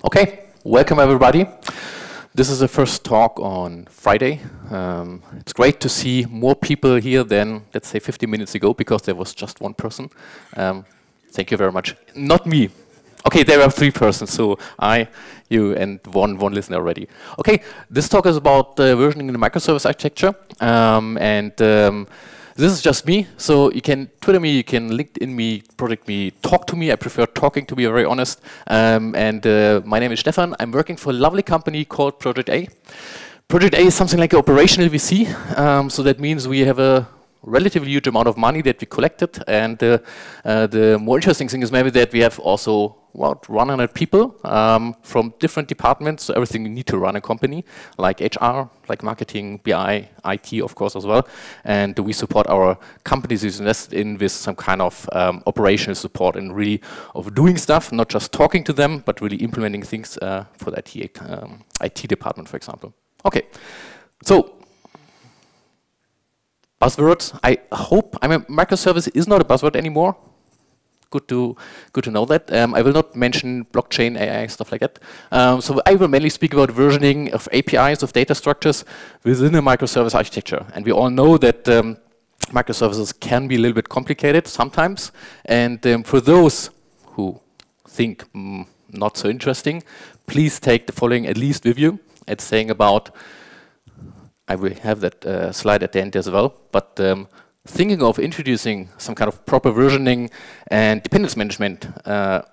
Okay, welcome everybody. This is the first talk on Friday. It's great to see more people here than, let's say, 50 minutes ago, because there was just one person. Thank you very much. Not me. Okay, there are 3 persons, so I, you, and one listener already. Okay, this talk is about versioning in the microservice architecture, this is just me, so you can Twitter me, you can LinkedIn me, project me, talk to me. I prefer talking, to be very honest. My name is Stephan. I'm working for a lovely company called Project A. Project A is something like an operational VC, so that means we have a relatively huge amount of money that we collected, and the more interesting thing is maybe that we have also 100 people from different departments, so everything you need to run a company, like HR, like marketing, BI, IT, of course, as well. And we support our companies invested in with some kind of operational support and really of doing stuff, not just talking to them, but really implementing things for the IT department, for example. Okay, so buzzwords. I hope microservice is not a buzzword anymore. Good to know that. I will not mention blockchain, AI, stuff like that. So I will mainly speak about versioning of APIs, of data structures within a microservice architecture. And we all know that microservices can be a little bit complicated sometimes. And for those who think not so interesting, please take the following at least with you. It's saying about, I will have that slide at the end as well, but thinking of introducing some kind of proper versioning and dependency management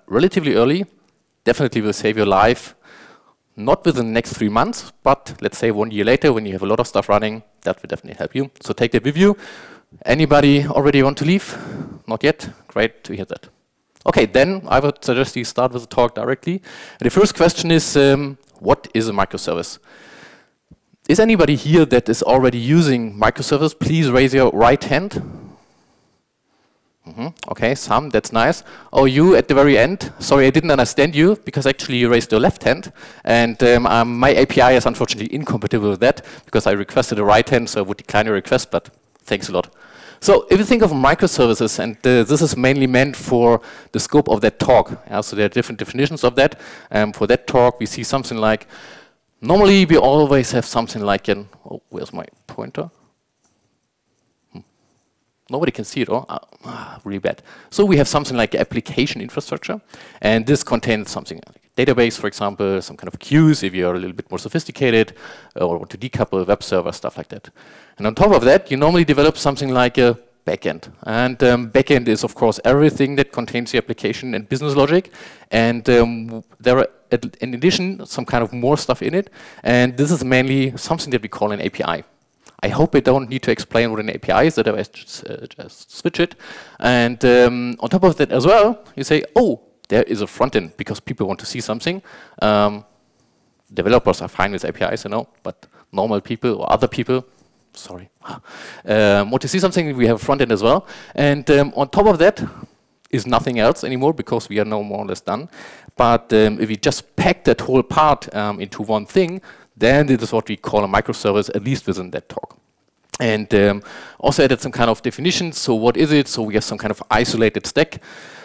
relatively early definitely will save your life, not within the next 3 months, but let's say 1 year later when you have a lot of stuff running, that will definitely help you. So take that with you. Anybody already want to leave? Not yet? Great to hear that. Okay, then I would suggest you start with the talk directly. And the first question is, what is a microservice? Is anybody here that is already using microservice? Please raise your right hand. Okay, some, that's nice. Oh, you at the very end. Sorry, I didn't understand you, because actually you raised your left hand. And my API is unfortunately incompatible with that, because I requested a right hand, so I would decline your request, but thanks a lot. So if you think of microservices, and this is mainly meant for the scope of that talk. So there are different definitions of that. For that talk, we see something like, normally, we always have something like an, oh, where's my pointer? Nobody can see it, oh, really bad. So we have something like application infrastructure, and this contains something like a database, for example, some kind of queues if you're a little bit more sophisticated, or want to decouple a web server, stuff like that. And on top of that, you normally develop something like a backend. And backend is, of course, everything that contains the application and business logic. And there are, in addition, some kind of more stuff in it. And this is mainly something that we call an API. I hope I don't need to explain what an API is, that I just switch it. And on top of that as well, you say, oh, there is a front-end, because people want to see something. Developers are fine with APIs, but normal people or other people, sorry, want to see something, we have a front end as well. And on top of that is nothing else anymore, because we are now more or less done. But if we just pack that whole part into one thing, then this is what we call a microservice, at least within that talk. And also added some kind of definitions. So what is it? So we have some kind of isolated stack.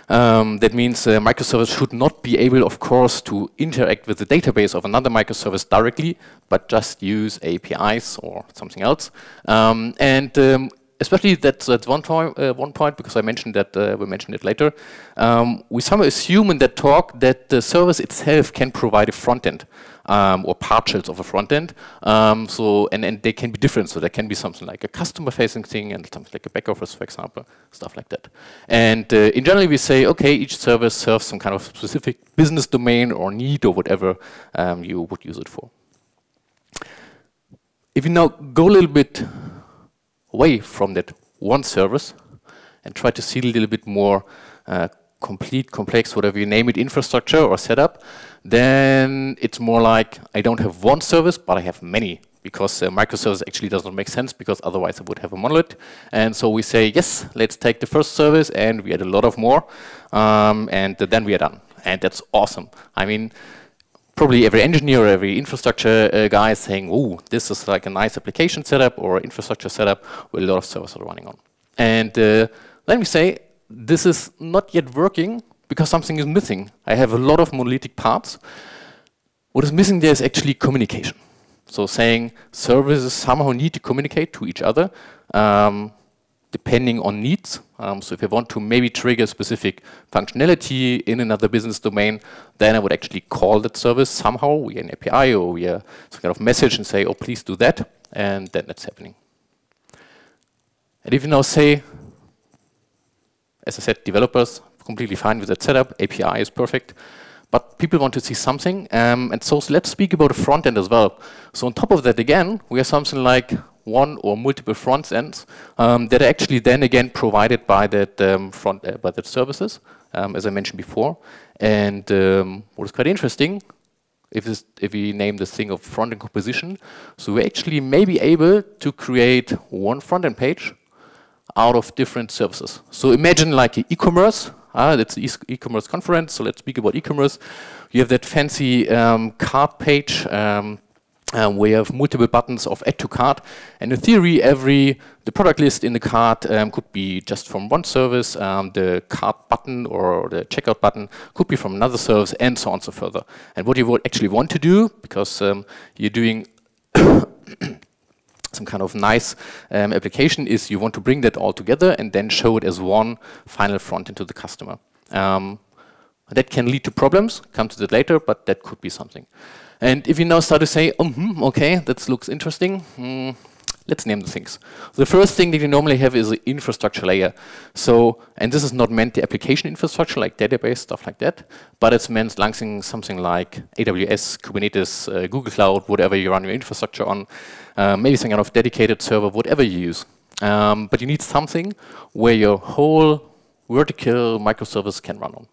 That means a microservice should not be able, of course, to interact with the database of another microservice directly, but just use APIs or something else. Especially that's one point, because I mentioned that we'll mention it later. We somehow assume in that talk that the service itself can provide a front end or partials of a front end. And they can be different. So there can be something like a customer-facing thing and something like a back office, for example, stuff like that. And in general, we say, okay, each service serves some kind of specific business domain or need or whatever you would use it for. If you now go a little bit away from that one service and try to see a little bit more complete, complex, whatever you name it, infrastructure or setup, then it's more like I don't have one service, but I have many, because microservice actually doesn't make sense, because otherwise I would have a monolith. And so we say, yes, let's take the first service, and we add a lot of more, and then we are done. And that's awesome. I mean, probably every engineer or every infrastructure guy is saying, oh, this is like a nice application setup or infrastructure setup with a lot of servers are running on. And then we say, this is not yet working because something is missing. I have a lot of monolithic parts. What is missing there is actually communication. So saying services somehow need to communicate to each other depending on needs. So if you want to maybe trigger specific functionality in another business domain, then I would actually call that service somehow via an API or via some kind of message and say, oh, please do that, and then that's happening. And if you now say, as I said, developers, completely fine with that setup, API is perfect, but people want to see something, and so let's speak about a front end as well. So on top of that, again, we have something like one or multiple front ends that are actually then again provided by that by that services, as I mentioned before. And what is quite interesting, if we name this thing of front end composition, so we actually may be able to create one front end page out of different services. So imagine like e-commerce. That's an e-commerce conference, so let's speak about e-commerce. You have that fancy cart page where you have multiple buttons of add to cart, and in theory, the product list in the cart could be just from one service, the cart button or the checkout button could be from another service, and so on and so further. And what you would actually want to do, because you're doing some kind of nice application, is you want to bring that all together and then show it as one final front end to the customer. That can lead to problems, come to that later, but that could be something. And if you now start to say, okay, that looks interesting, let's name the things. The first thing that you normally have is the infrastructure layer. So, and this is not meant the application infrastructure, like database, stuff like that, but it's meant launching something like AWS, Kubernetes, Google Cloud, whatever you run your infrastructure on, maybe some kind of dedicated server, whatever you use. But you need something where your whole vertical microservice can run on.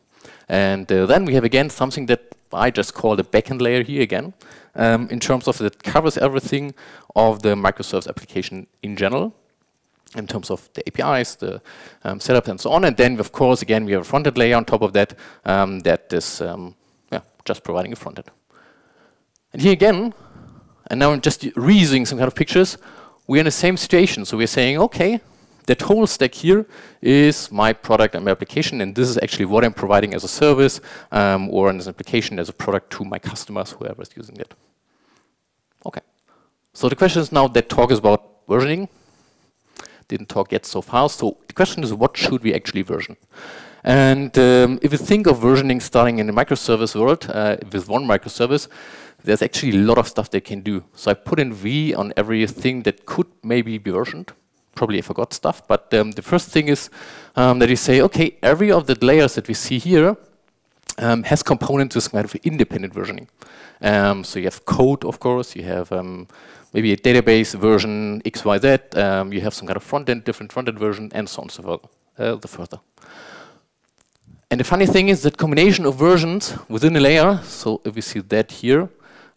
And then we have again something that I just call the backend layer here again, in terms of that covers everything of the microservice application in general, in terms of the APIs, the setup, and so on. And then, of course, again, we have a front-end layer on top of that, that is just providing a front-end. And here again, and now I'm just reusing some kind of pictures, we're in the same situation. So we're saying, okay, that whole stack here is my product and my application, and this is actually what I'm providing as a service or as an application as a product to my customers, whoever is using it. Okay. So the question is now that talk is about versioning. Didn't talk yet so far. So the question is, what should we actually version? And if you think of versioning starting in the microservice world with one microservice, there's actually a lot of stuff they can do. So I put in V on everything that could maybe be versioned. Probably I forgot stuff, but the first thing is that you say, okay, every of the layers that we see here has components with kind of independent versioning. So you have code, of course, you have maybe a database version XYZ, you have some kind of front-end, different front-end version, and so on and so further. And the funny thing is that combination of versions within a layer, so if we see that here,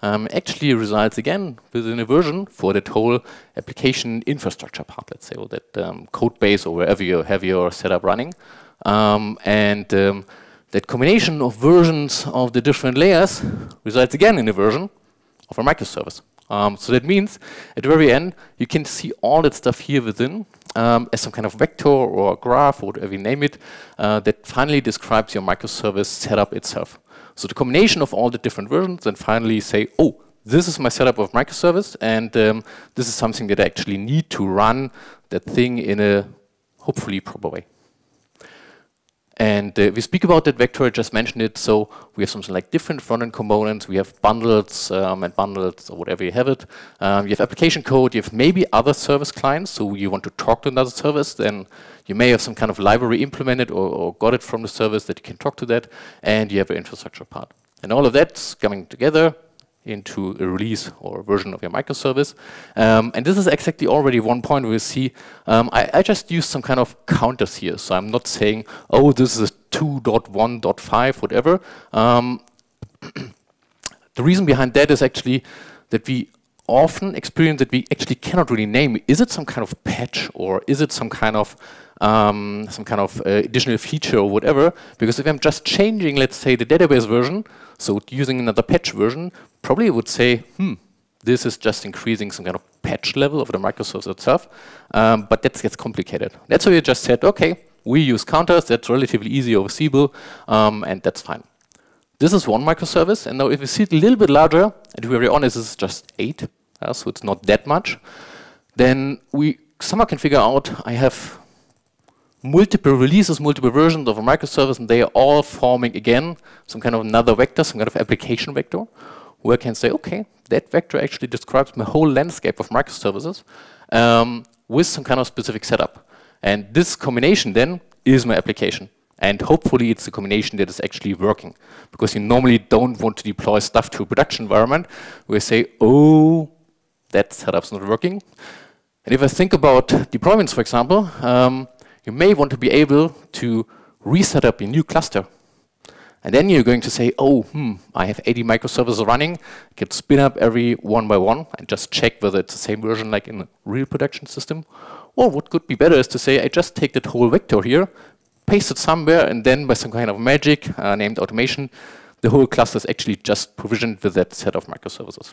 actually resides again within a version for that whole application infrastructure part, let's say, or that code base or wherever you have your setup running. That combination of versions of the different layers resides again in a version of a microservice. So that means at the very end, you can see all that stuff here within as some kind of vector or a graph or whatever you name it that finally describes your microservice setup itself. So the combination of all the different versions and finally say, oh, this is my setup of microservice, and this is something that I actually need to run that thing in a hopefully proper way. And we speak about that vector, I just mentioned it, so we have something like different front-end components, we have bundles and bundles or whatever you have it. You have application code, you have maybe other service clients, so you want to talk to another service, then you may have some kind of library implemented or got it from the service that you can talk to that, and you have an infrastructure part. And all of that's coming together into a release or a version of your microservice. And this is exactly already one point where we see, I just use some kind of counters here. So I'm not saying, oh, this is 2.1.5, whatever. The reason behind that is actually that we often experience that we actually cannot really name. Is it some kind of patch, or is it some kind of additional feature or whatever? Because if I'm just changing, let's say, the database version, so using another patch version, probably would say, this is just increasing some kind of patch level of the microservice itself. But that gets complicated. That's why we just said, okay, we use counters. That's relatively easy overseeable, and that's fine. This is one microservice, and now if we see it a little bit larger, and to be very honest, this is just 8, so it's not that much, then we somehow can figure out I have multiple releases, multiple versions of a microservice, and they are all forming, again, some kind of another vector, some kind of application vector, where I can say, okay, that vector actually describes my whole landscape of microservices with some kind of specific setup. And this combination then is my application. And hopefully it's a combination that is actually working. Because you normally don't want to deploy stuff to a production environment where you say, oh, that setup's not working. And if I think about deployments, for example, you may want to be able to reset up a new cluster. And then you're going to say, oh, I have 80 microservices running. I can spin up every one by one and just check whether it's the same version like in a real production system. Or what could be better is to say, I just take that whole vector here, paste it somewhere, and then by some kind of magic named automation, the whole cluster is actually just provisioned with that set of microservices.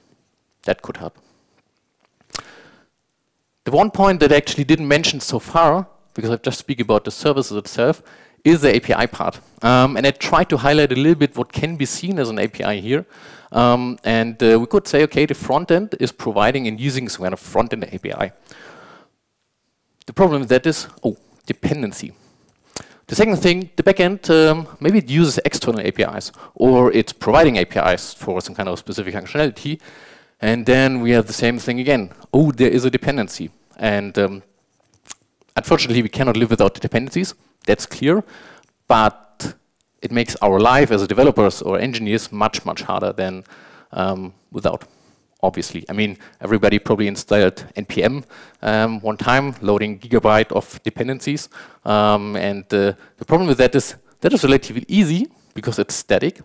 That could help. The one point that I actually didn't mention so far, because I've just speak about the services itself, is the API part. And I tried to highlight a little bit what can be seen as an API here. We could say, okay, the front-end is providing and using some kind of front-end API. The problem with that is, dependency. The second thing, the backend, maybe it uses external APIs, or it's providing APIs for some kind of specific functionality. And then we have the same thing again. Oh, there is a dependency. And unfortunately, we cannot live without the dependencies. That's clear. But it makes our life as developers or engineers much, much harder than without. Obviously, I mean, everybody probably installed NPM one time, loading gigabyte of dependencies. The problem with that is relatively easy because it's static.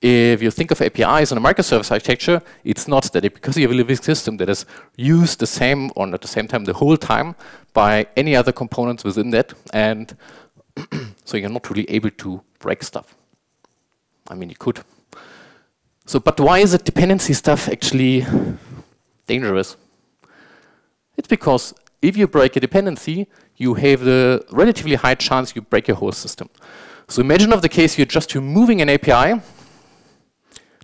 If you think of APIs in a microservice architecture, it's not static because you have a living system that is used the same or at the same time the whole time by any other components within that. And so you're not really able to break stuff. I mean, you could. So, but why is it dependency stuff actually dangerous? It's because if you break a dependency, you have the relatively high chance you break your whole system. So imagine of the case you're just removing an API,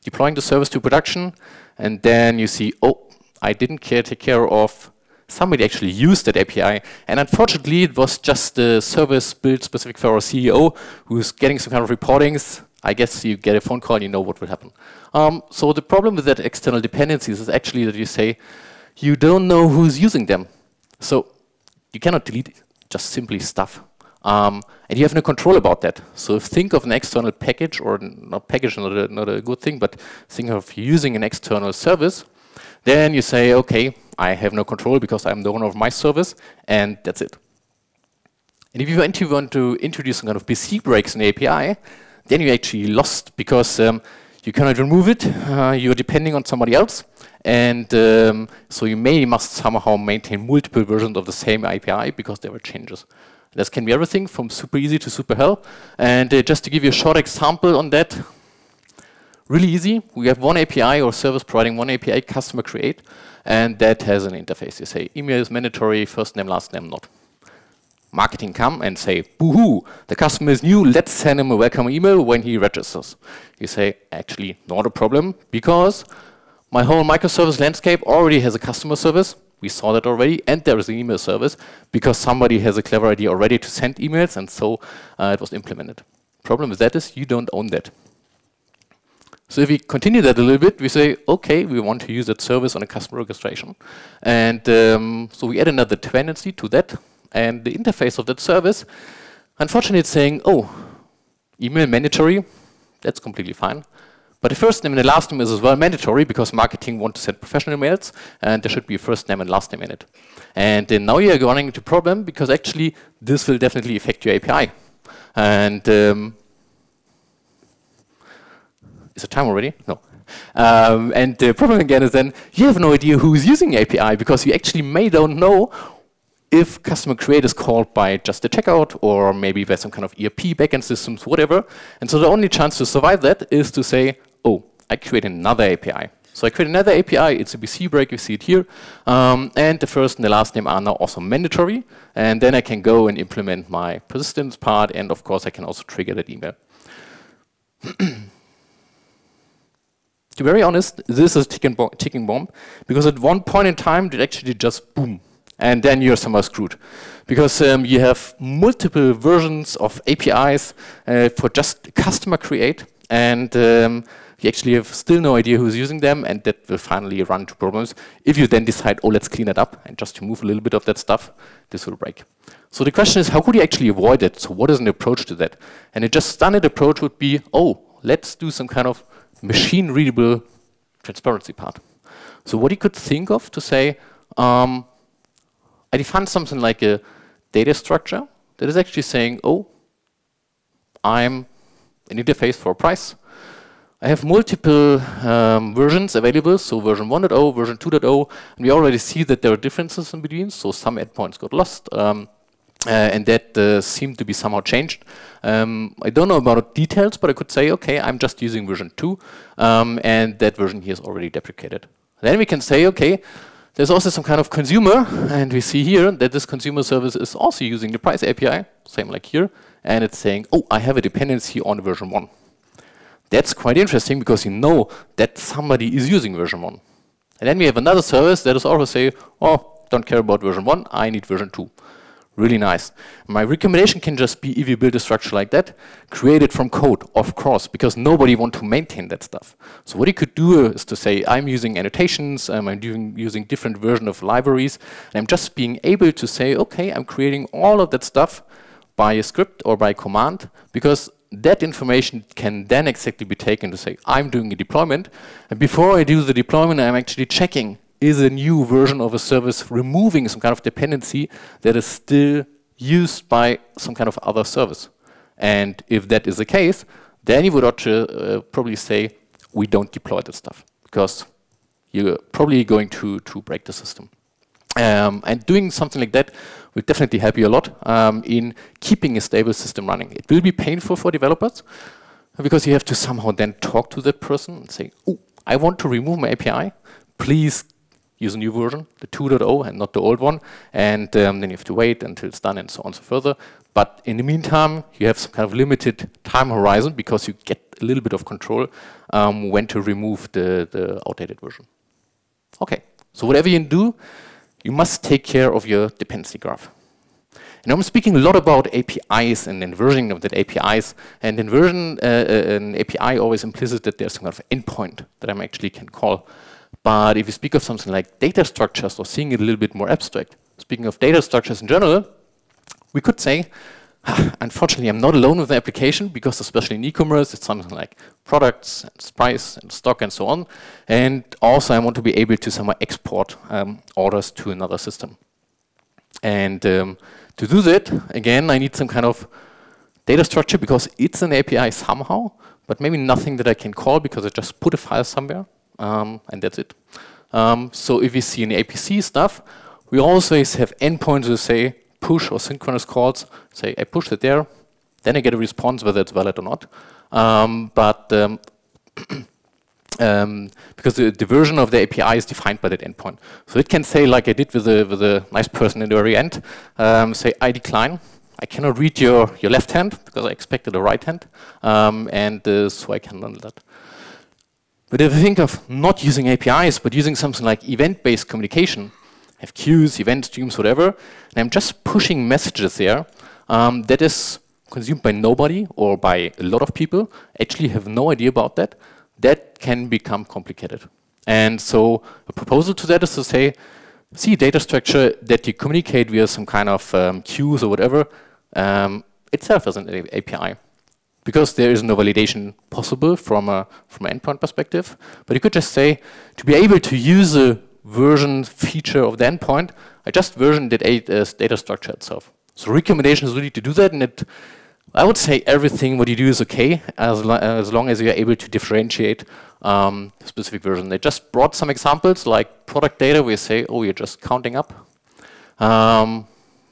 deploying the service to production, and then you see, oh, I didn't take care of, somebody actually used that API, and unfortunately it was just a service built specific for our CEO who's getting some kind of reportings. I guess you get a phone call and you know what will happen. So the problem with that external dependencies is actually that you say, you don't know who's using them. So you cannot delete just simply stuff. And you have no control about that. So think of an external package, or not package, not a good thing, but think of using an external service. Then you say, okay, I have no control because I'm the owner of my service, and that's it. And if you want to introduce some kind of BC breaks in the API, then you're actually lost because you cannot remove it. You're depending on somebody else. And so you must somehow maintain multiple versions of the same API because there were changes. This can be everything from super easy to super hell. And just to give you a short example on that, really easy. We have one API or service providing one API, customer create, and that has an interface. You say email is mandatory, first name, last name, not. Marketing come and say, boo-hoo, the customer is new, let's send him a welcome email when he registers. You say, actually, not a problem, because my whole microservice landscape already has a customer service. We saw that already, and there is an email service, because somebody has a clever idea already to send emails, and so it was implemented. Problem with that is you don't own that. So if we continue that a little bit, we say, okay, we want to use that service on a customer registration. And so we add another dependency to that. And the interface of that service, unfortunately, it's saying, oh, email mandatory. That's completely fine. But the first name and the last name is as well mandatory because marketing want to send professional emails, and there should be a first name and last name in it. And then now you're running into a problem because actually this will definitely affect your API. And is it time already? No. And the problem again is then you have no idea who's using the API because you actually don't know if customer create is called by just the checkout or maybe by some kind of ERP backend systems, whatever. And so the only chance to survive that is to say, oh, I create another API. So I create another API, it's a BC break, you see it here. And the first and the last name are now also mandatory. And then I can go and implement my persistence part. And of course, I can also trigger that email. to be very honest, this is a ticking bomb, because at one point in time, it actually just boom, and then you're somehow screwed. Because you have multiple versions of APIs for just customer create, and you actually have still no idea who's using them, and that will finally run into problems. If you then decide, oh, let's clean it up, and just remove a little bit of that stuff, this will break. So the question is, how could you actually avoid it? So what is an approach to that? And a just standard approach would be, oh, let's do some kind of machine-readable transparency part. So what you could think of to say, I define something like a data structure that is actually saying, oh, I'm an interface for a price. I have multiple versions available, so version 1.0, version 2.0, and we already see that there are differences in between, so some endpoints got lost, and that seemed to be somehow changed. I don't know about details, but I could say, okay, I'm just using version 2, and that version here is already deprecated. Then we can say, okay, there's also some kind of consumer, and we see here that this consumer service is also using the price API, same like here, and it's saying, oh, I have a dependency on version 1. That's quite interesting because you know that somebody is using version 1. And then we have another service that is also say, oh, don't care about version 1, I need version 2. Really nice. My recommendation can just be, if you build a structure like that, create it from code, of course, because nobody wants to maintain that stuff. So what you could do is to say, I'm using annotations, I'm using different versions of libraries, and I'm just being able to say, okay, I'm creating all of that stuff by a script or by command, because that information can then exactly be taken to say, I'm doing a deployment, and before I do the deployment, I'm actually checking, is a new version of a service removing some kind of dependency that is still used by some kind of other service. And if that is the case, then you would probably say, we don't deploy that stuff, because you're probably going to break the system. And doing something like that will definitely help you a lot in keeping a stable system running. It will be painful for developers because you have to somehow then talk to that person and say, oh, I want to remove my API. Please use a new version, the 2.0 and not the old one. And then you have to wait until it's done and so on and so further. But in the meantime, you have some kind of limited time horizon because you get a little bit of control when to remove the outdated version. Okay, so whatever you do, you must take care of your dependency graph. And I'm speaking a lot about APIs and versioning of that APIs. And in version, an API always implicit that there's some kind of endpoint that I actually can call. But if you speak of something like data structures or seeing it a little bit more abstract, speaking of data structures in general, we could say, unfortunately, I'm not alone with the application because especially in e-commerce, it's something like products and price and stock and so on. And also I want to be able to somehow export orders to another system. And to do that, again, I need some kind of data structure because it's an API somehow, but maybe nothing that I can call because I just put a file somewhere and that's it. So if you see in APC stuff, we always have endpoints that say, push or synchronous calls, say I push it there, then I get a response whether it's valid or not. Because the version of the API is defined by that endpoint. So it can say, like I did with the nice person in the very end, say I decline. I cannot read your left hand because I expected a right hand, so I can handle that. But if you think of not using APIs, but using something like event-based communication, have queues, event streams, whatever, and I'm just pushing messages there that is consumed by nobody or by a lot of people, actually have no idea about that, that can become complicated. And so a proposal to that is to say, see data structure that you communicate via some kind of queues or whatever, itself as an API. Because there is no validation possible from an endpoint perspective, but you could just say, to be able to use a version feature of the endpoint, I just versioned it as data structure itself. So recommendation is really to do that, and I would say everything what you do is okay, as long as you're able to differentiate specific version. They just brought some examples, like product data, where you say, oh, you're just counting up.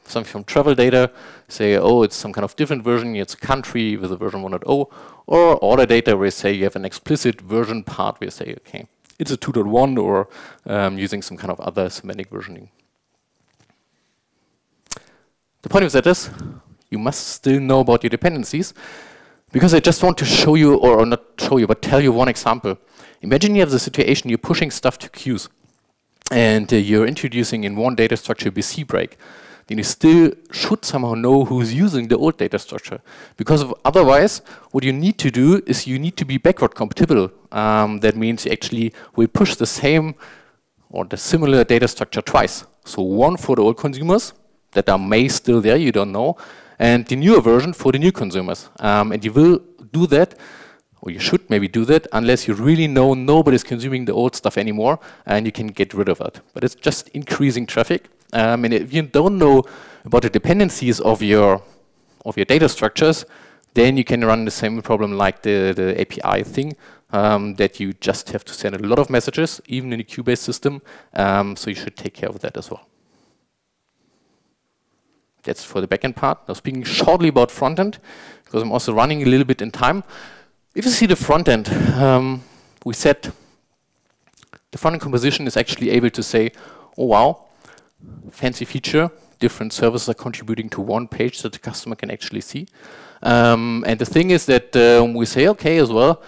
Something from travel data, say, oh, it's some kind of different version, it's a country with a version 1.0, or order data, where you say you have an explicit version part, where you say, okay, it's a 2.1 or using some kind of other semantic versioning. The point of that is, you must still know about your dependencies, because I just want to show you, or not show you, but tell you one example. imagine you have the situation you're pushing stuff to queues, and you're introducing in one data structure BC break. Then you still should somehow know who's using the old data structure. Because otherwise, what you need to do is you need to be backward compatible. That means you actually will push the same or the similar data structure twice. So one for the old consumers that are may still there, you don't know, and the newer version for the new consumers. And you will do that, or you should maybe do that, unless you really know nobody's consuming the old stuff anymore, and you can get rid of it. But it's just increasing traffic. And if you don't know about the dependencies of your data structures, then you can run the same problem like the API thing, that you just have to send a lot of messages, even in a queue-based system. So you should take care of that as well. That's for the backend part. Now speaking shortly about frontend, because I'm also running a little bit in time. If you see the frontend, we said the frontend composition is actually able to say, oh wow, fancy feature, different services are contributing to one page that the customer can actually see. And the thing is that we say, okay, as well,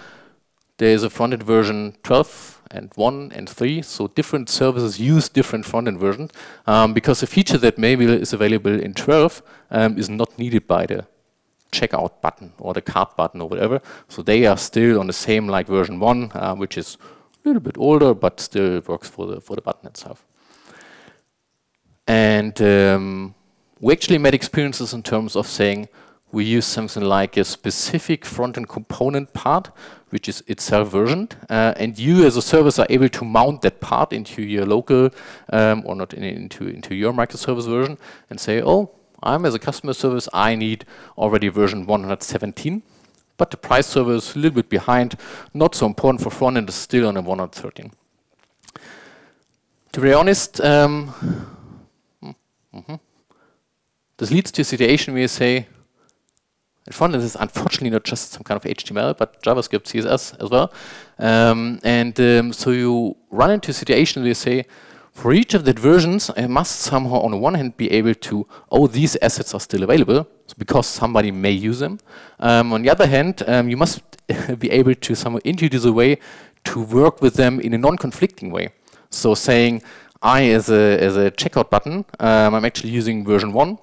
there's a front-end version 12 and 1 and 3, so different services use different front-end versions, because a feature that maybe is available in 12 is not needed by the checkout button or the cart button or whatever. So they are still on the same like version 1, which is a little bit older, but still works for the button itself. And we actually made experiences in terms of saying we use something like a specific front-end component part, which is itself versioned, and you as a service are able to mount that part into your local, or not into your microservice version, and say, oh, I'm as a customer service, I need already version 117, but the price server is a little bit behind, not so important for front-end, is still on a 113. To be honest, this leads to a situation where you say, frontend is unfortunately not just some kind of HTML, but JavaScript, CSS as well. So you run into a situation where you say, for each of the versions, I must somehow on the one hand be able to, oh, these assets are still available, because somebody may use them. On the other hand, you must be able to somehow introduce a way to work with them in a non-conflicting way. So saying, as a checkout button, I'm actually using version 1.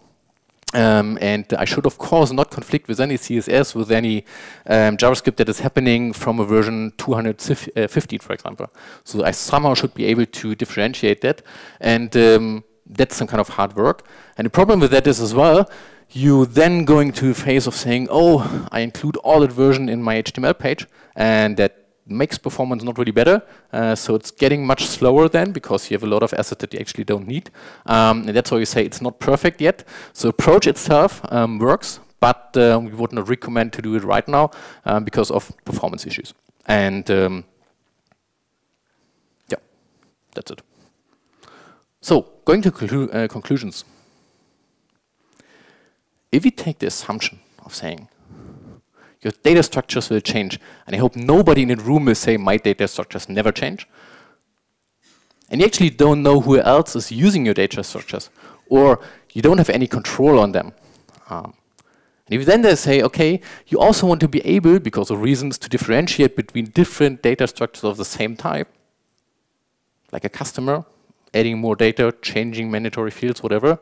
And I should, of course, not conflict with any CSS, with any JavaScript that is happening from a version 215, for example. So I somehow should be able to differentiate that. And that's some kind of hard work. And the problem with that is as well, you then going to a phase of saying, oh, I include all that version in my HTML page, and that makes performance not really better, so it's getting much slower then because you have a lot of assets that you actually don't need. And that's why you say it's not perfect yet. So approach itself works, but we would not recommend to do it right now because of performance issues. And yeah, that's it. So going to conclusions. If we take the assumption of saying your data structures will change, and I hope nobody in the room will say my data structures never change, and you actually don't know who else is using your data structures, or you don't have any control on them. And if then they say, okay, you also want to be able, because of reasons, to differentiate between different data structures of the same type, like a customer, adding more data, changing mandatory fields, whatever,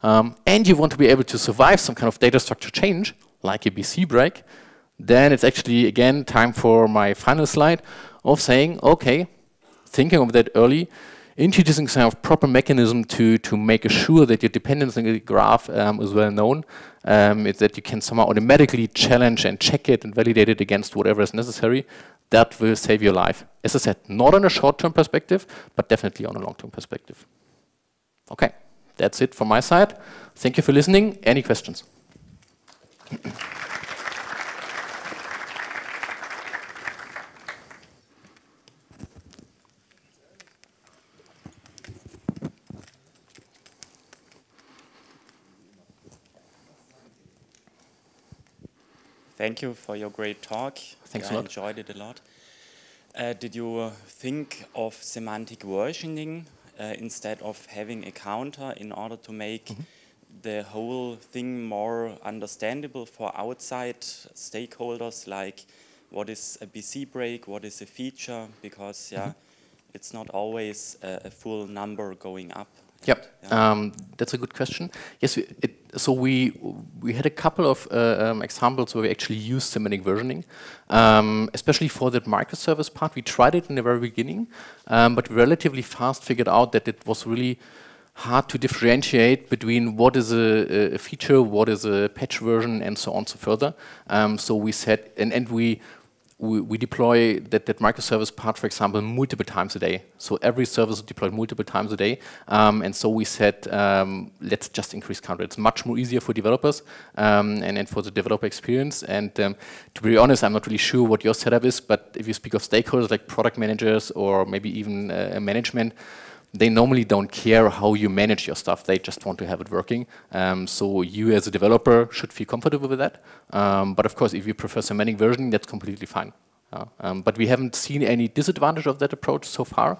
and you want to be able to survive some kind of data structure change, like a BC break, then it's actually, again, time for my final slide of saying, okay, thinking of that early, introducing some proper mechanism to make sure that your dependency graph is well known, it's that you can somehow automatically challenge and check it and validate it against whatever is necessary. That will save your life. As I said, not on a short-term perspective, but definitely on a long-term perspective. Okay, that's it from my side. Thank you for listening. Any questions? Thank you for your great talk. Thanks a lot. I enjoyed it a lot. Did you think of semantic versioning instead of having a counter in order to make the whole thing more understandable for outside stakeholders, like what is a BC break, what is a feature, because it's not always a full number going up. Yep, that's a good question. Yes, so we had a couple of examples where we actually used semantic versioning, especially for that microservice part. We tried it in the very beginning, but relatively fast figured out that it was really hard to differentiate between what is a feature, what is a patch version, and so on and so further. So we said, and we deploy that microservice part, for example, multiple times a day. So every service is deployed multiple times a day. And so we said, let's just increase count. It's much more easier for developers and for the developer experience. And to be honest, I'm not really sure what your setup is, but if you speak of stakeholders like product managers or maybe even management, they normally don't care how you manage your stuff. They just want to have it working. So you as a developer should feel comfortable with that. But of course, if you prefer semantic versioning, that's completely fine. But we haven't seen any disadvantage of that approach so far,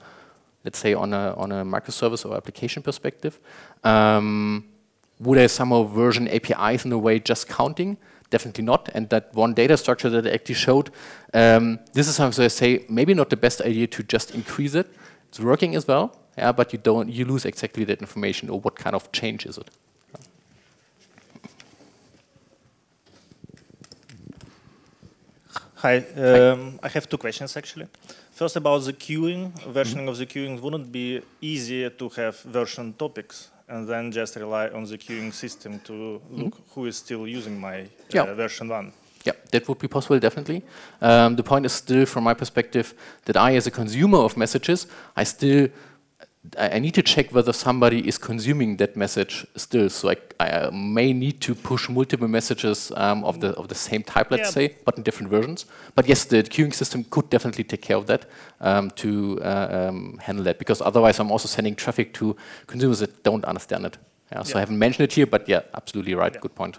let's say on a microservice or application perspective. Would I somehow version APIs in a way just counting? Definitely not. And that one data structure that I actually showed, this is something I say, maybe not the best idea to just increase it. It's working as well. Yeah, but you lose exactly that information, or what kind of change is it? Hi, I have two questions actually. First, about the queuing, versioning of the queuing. Wouldn't it be easier to have version topics and then just rely on the queuing system to look who is still using my version 1? Yeah, that would be possible, definitely. The point is still, from my perspective, that I, as a consumer of messages, I need to check whether somebody is consuming that message still. So I may need to push multiple messages of the same type, let's say, but in different versions. But yes, the queuing system could definitely take care of that to handle that, because otherwise I'm also sending traffic to consumers that don't understand it. So I haven't mentioned it here, but yeah, absolutely right. Good point.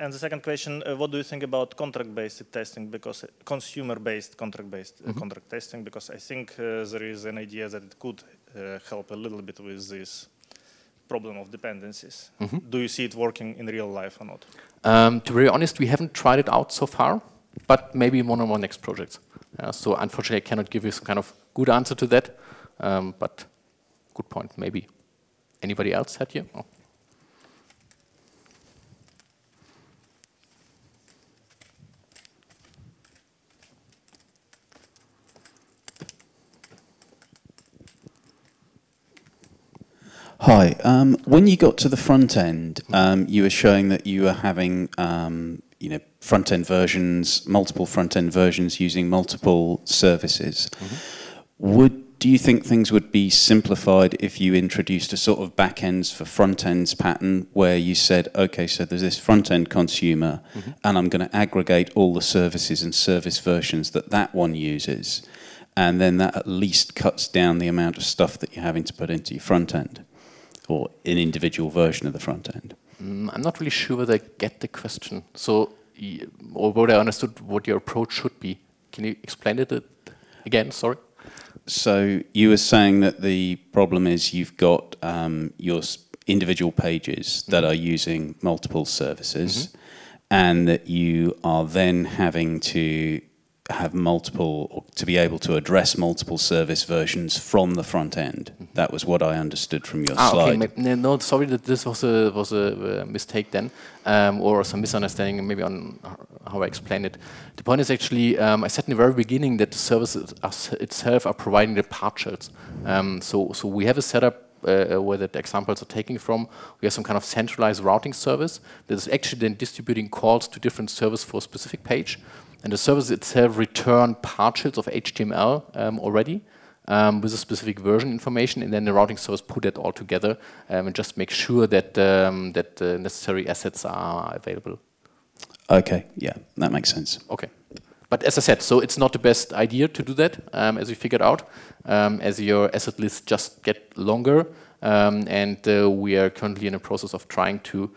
And the second question, what do you think about contract-based testing, because consumer-based contract-based contract testing? Because I think there is an idea that it could help a little bit with this problem of dependencies. Do you see it working in real life or not? To be very honest, we haven't tried it out so far, but maybe in one of our next projects. So unfortunately, I cannot give you some kind of good answer to that, but good point, maybe. Anybody else had here? Oh. Hi. When you got to the front end, you were showing that you were having, front-end versions, multiple front-end versions using multiple services. Do you think things would be simplified if you introduced a sort of backends for front-ends pattern where you said, okay, so there's this front-end consumer, and I'm going to aggregate all the services and service versions that one uses, and then that at least cuts down the amount of stuff that you're having to put into your front end? Or an individual version of the front end? I'm not really sure whether I get the question. So, or whether I understood what your approach should be. Can you explain it again? Sorry. So you were saying that the problem is you've got your individual pages that are using multiple services, and that you are then having to have multiple, or to be able to address multiple service versions from the front end. That was what I understood from your slide. Okay. No, sorry that this was a mistake then, or some misunderstanding maybe on how I explained it. The point is actually, I said in the very beginning that the services itself are providing the partials. So we have a setup where the examples are taken from. We have some kind of centralized routing service that is actually then distributing calls to different servers for a specific page. And the service itself return partials of HTML already with a specific version information, and then the routing service put that all together and just make sure that that the necessary assets are available. Okay, yeah, that makes sense. Okay. But as I said, so it's not the best idea to do that, as we figured out, as your asset lists just get longer, and we are currently in a process of trying to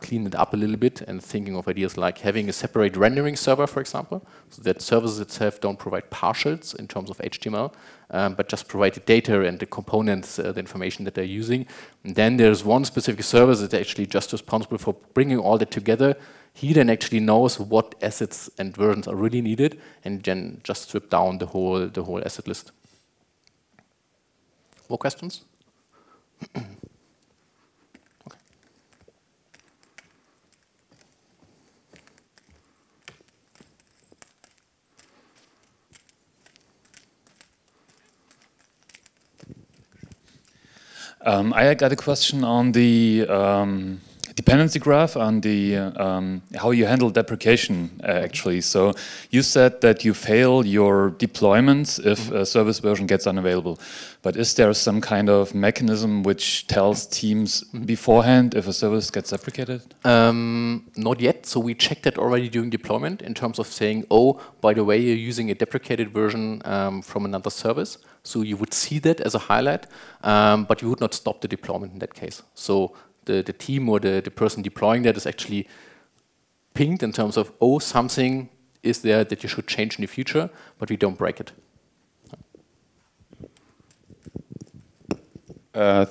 clean it up a little bit and thinking of ideas like having a separate rendering server, for example, so that services itself don't provide partials in terms of HTML, but just provide the data and the components, the information that they're using. And then there's one specific service that's actually just responsible for bringing all that together, he then actually knows what assets and versions are really needed, and then just strip down the whole asset list. More questions? I got a question on the dependency graph, on the how you handle deprecation actually. So you said that you fail your deployments if a service version gets unavailable. But is there some kind of mechanism which tells teams beforehand if a service gets deprecated? Not yet. So we checked that already during deployment in terms of saying, oh, by the way, you're using a deprecated version from another service. So you would see that as a highlight, but you would not stop the deployment in that case. So the team or the person deploying that is actually pinged in terms of, oh, something is there that you should change in the future, but we don't break it.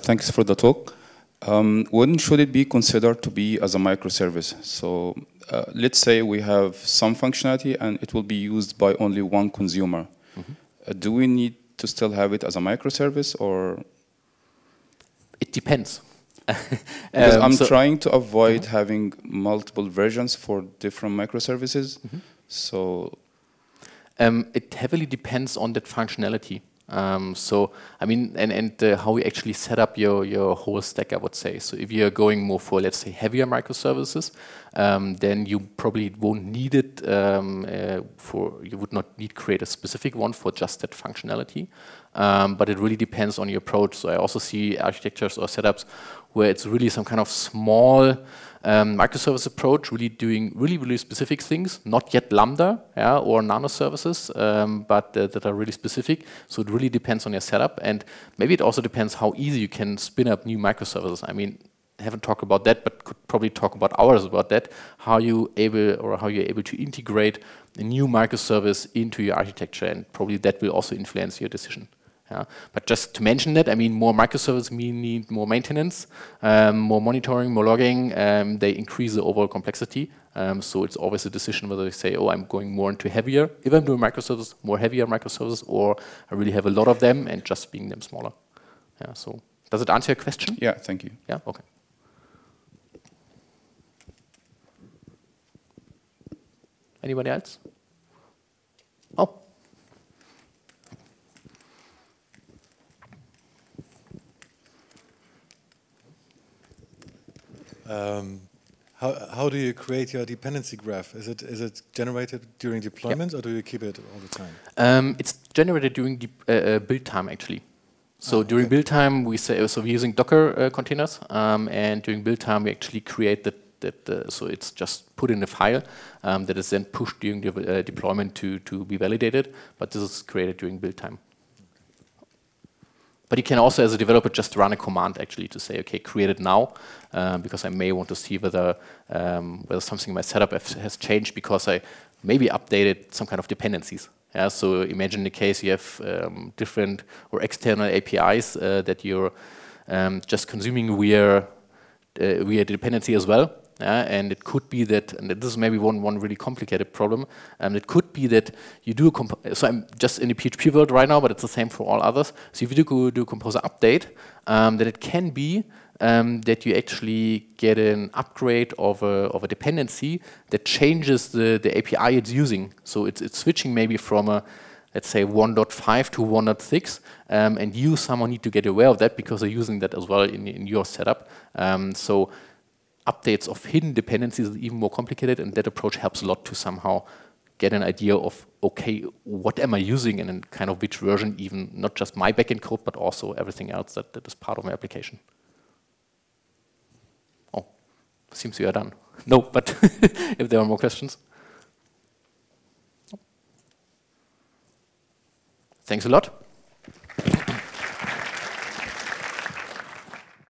Thanks for the talk. When should it be considered to be as a microservice? So let's say we have some functionality and it will be used by only one consumer. Do we need to still have it as a microservice, or? It depends. Because I'm trying to avoid having multiple versions for different microservices. So it heavily depends on that functionality. So I mean, and how you actually set up your whole stack, I would say. So if you're going more for, let's say, heavier microservices, then you probably won't need it you would not need create a specific one for just that functionality. But it really depends on your approach. So I also see architectures or setups where it's really some kind of small microservice approach, really doing really specific things, not yet Lambda or nano services, but that are really specific. So it really depends on your setup, and maybe it also depends how easy you can spin up new microservices. I mean, I haven't talked about that, but could probably talk about hours about that. How you're able to integrate a new microservice into your architecture, and probably that will also influence your decision. Yeah. But just to mention that, I mean, more microservices need more maintenance, more monitoring, more logging. They increase the overall complexity. So it's always a decision whether you say, oh, I'm going more into heavier, if I'm doing microservices, more heavier microservices, or I really have a lot of them and just being them smaller. Yeah. So does it answer your question? Yeah, thank you. Yeah, okay. Anybody else? Oh. How do you create your dependency graph? Is it generated during deployment, or do you keep it all the time? It's generated during build time, actually. So during build time, we're using Docker containers, and during build time, we actually create that. So it's just put in a file that is then pushed during the deployment to be validated. But this is created during build time. But you can also, as a developer, just run a command actually to say, okay, create it now, because I may want to see whether something in my setup has changed because I maybe updated some kind of dependencies. Yeah, so imagine the case you have different or external APIs that you're just consuming via dependency as well. And it could be that, and this is maybe one really complicated problem, it could be that you do so I'm just in the PHP world right now, but it's the same for all others. So if you do a composer update, then it can be that you actually get an upgrade of a dependency that changes the API it's using. So it's switching maybe from let's say 1.5 to 1.6, and you somehow need to get aware of that because they're using that as well in your setup. So updates of hidden dependencies is even more complicated, and that approach helps a lot to somehow get an idea of, okay, what am I using and in kind of which version, even not just my backend code, but also everything else that is part of my application. Oh, seems we are done. No, but if there are more questions. Thanks a lot.